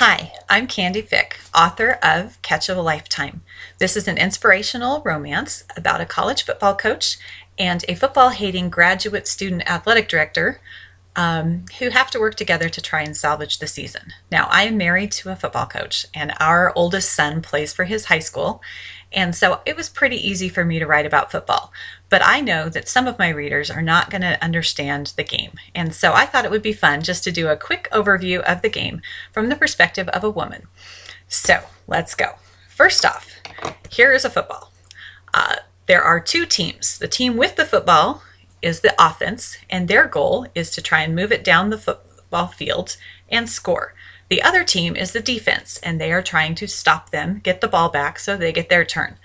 Hi, I'm Candy Fick, author of Catch of a Lifetime. This is an inspirational romance about a college football coach and a football-hating graduate student athletic director who have to work together to try and salvage the season. Now, I am married to a football coach, and our oldest son plays for his high school, and so it was pretty easy for me to write about football. But I know that some of my readers are not going to understand the game, and so I thought it would be fun just to do a quick overview of the game from the perspective of a woman. So let's go. First off, here is a football. There are two teams. The team with the football is the offense, and their goal is to try and move it down the football field and score. The other team is the defense, and they are trying to stop them, get the ball back so they get their turn.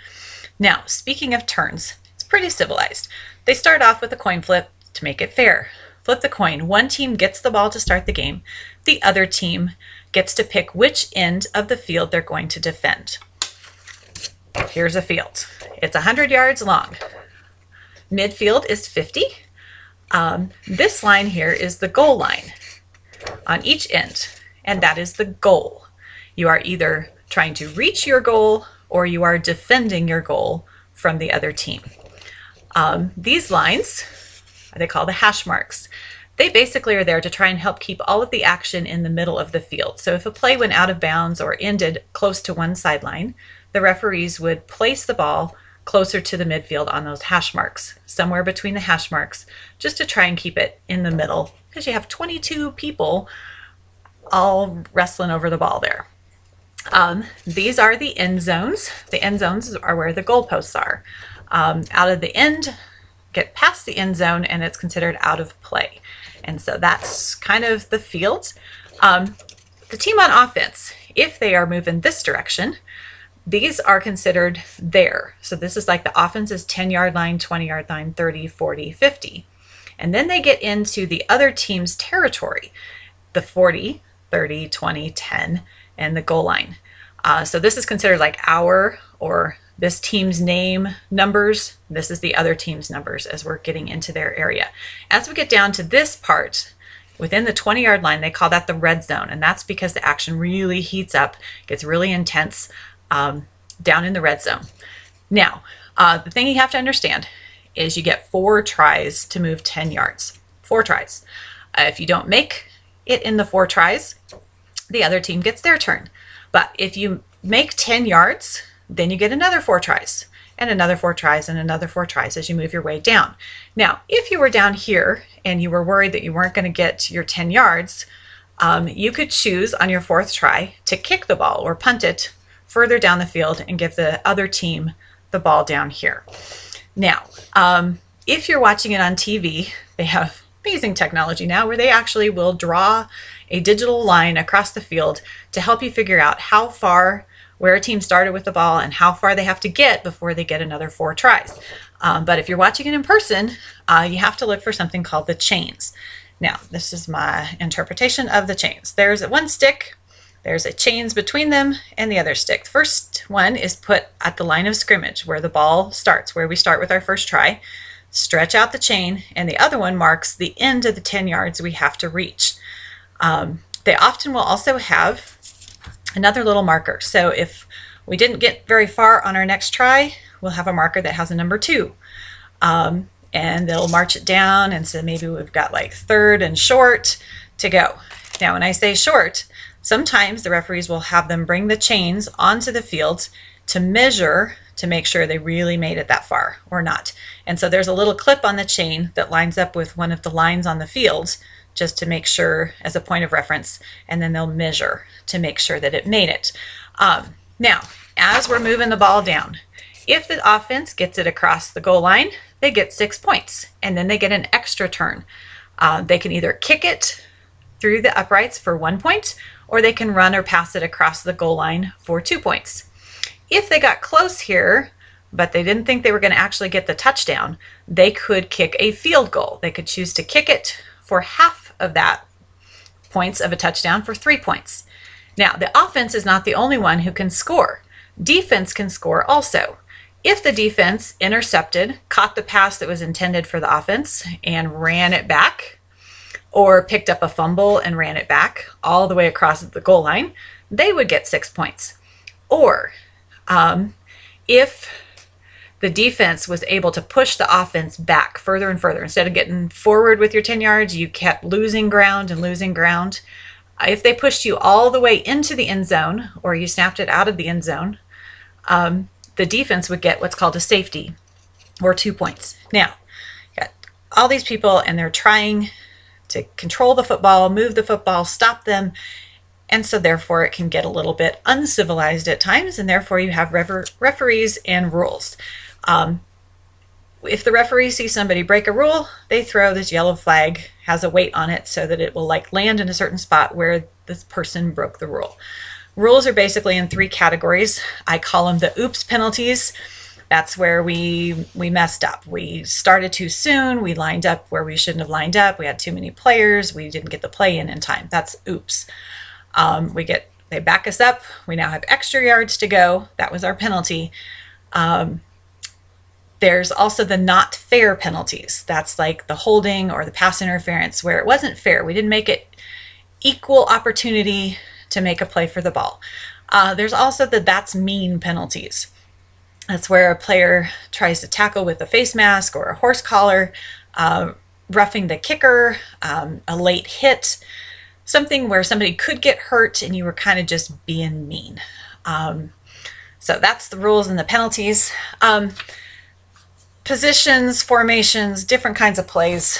Now, speaking of turns, it's pretty civilized. They start off with a coin flip to make it fair. Flip the coin. One team gets the ball to start the game. The other team gets to pick which end of the field they're going to defend. Here's a field. It's 100 yards long. Midfield is 50. This line here is the goal line on each end, and that is the goal. You are either trying to reach your goal or you are defending your goal from the other team. These lines, they call the hash marks. They basically are there to try and help keep all of the action in the middle of the field. So if a play went out of bounds or ended close to one sideline, the referees would place the ball closer to the midfield on those hash marks, somewhere between the hash marks, just to try and keep it in the middle, because you have 22 people all wrestling over the ball there. These are the end zones. The end zones are where the goalposts are. Out of the end, get past the end zone, and it's considered out of play. And so that's kind of the field. The team on offense, if they are moving this direction, these are considered there. So this is like the offense's 10-yard line, 20-yard line, 30, 40, 50. And then they get into the other team's territory, the 40, 30, 20, 10, and the goal line. So this is considered like our or this team's name numbers. This is the other team's numbers as we're getting into their area. As we get down to this part, within the 20-yard line, they call that the red zone. And that's because the action really heats up, gets really intense down in the red zone. Now, the thing you have to understand is you get 4 tries to move 10 yards. 4 tries. If you don't make it in the 4 tries, the other team gets their turn. But if you make 10 yards, then you get another 4 tries, and another 4 tries, and another 4 tries as you move your way down. Now, if you were down here and you were worried that you weren't going to get your 10 yards, you could choose on your 4th try to kick the ball or punt it further down the field and give the other team the ball down here. Now, if you're watching it on TV, they have amazing technology now where they actually will draw a digital line across the field to help you figure out how far where a team started with the ball and how far they have to get before they get another 4 tries. But if you're watching it in person, you have to look for something called the chains. Now, this is my interpretation of the chains. There's one stick. There's a chains between them and the other stick. The first one is put at the line of scrimmage where the ball starts, where we start with our first try. Stretch out the chain, and the other one marks the end of the 10 yards we have to reach. They often will also have another little marker. So if we didn't get very far on our next try, we'll have a marker that has a number 2. And they'll march it down, and so maybe we've got like 3rd and short to go. Now, when I say short, sometimes the referees will have them bring the chains onto the field to measure to make sure they really made it that far or not. And so there's a little clip on the chain that lines up with one of the lines on the field just to make sure as a point of reference, and then they'll measure to make sure that it made it. Now, as we're moving the ball down, if the offense gets it across the goal line, they get 6 points, and then they get an extra turn. They can either kick it through the uprights for 1 point, or they can run or pass it across the goal line for 2 points. If they got close here, but they didn't think they were going to actually get the touchdown, they could kick a field goal. They could choose to kick it for half of that points of a touchdown for 3 points. Now, the offense is not the only one who can score. Defense can score also. If the defense intercepted, caught the pass that was intended for the offense and ran it back, or picked up a fumble and ran it back all the way across the goal line, they would get 6 points. Or if the defense was able to push the offense back further and further, instead of getting forward with your 10 yards, you kept losing ground and losing ground. If they pushed you all the way into the end zone, or you snapped it out of the end zone, the defense would get what's called a safety, or 2 points. Now, you got all these people, and they're trying to control the football, move the football, stop them, and so therefore it can get a little bit uncivilized at times, and therefore you have referees and rules. If the referee sees somebody break a rule, they throw this yellow flag, has a weight on it so that it will like land in a certain spot where this person broke the rule. Rules are basically in 3 categories. I call them the oops penalties. That's where we messed up. We started too soon. We lined up where we shouldn't have lined up. We had too many players. We didn't get the play in time. That's oops. They back us up. We now have extra yards to go. That was our penalty. There's also the not fair penalties. That's like the holding or the pass interference where it wasn't fair. We didn't make it equal opportunity to make a play for the ball. There's also the that's mean penalties. That's where a player tries to tackle with a face mask or a horse collar, roughing the kicker, a late hit, something where somebody could get hurt and you were kind of just being mean. So that's the rules and the penalties. Positions, formations, different kinds of plays.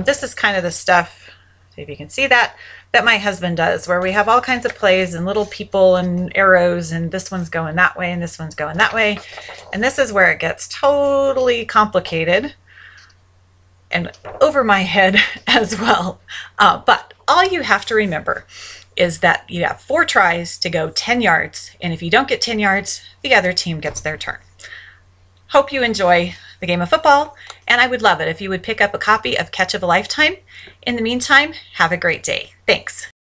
This is kind of the stuff, see if you can see that my husband does, where we have all kinds of plays and little people and arrows, and this one's going that way and this one's going that way. And this is where it gets totally complicated and over my head as well. But all you have to remember is that you have 4 tries to go 10 yards, and if you don't get 10 yards, the other team gets their turn. Hope you enjoy the game of football, and I would love it if you would pick up a copy of Catch of a Lifetime. In the meantime, have a great day. Thanks.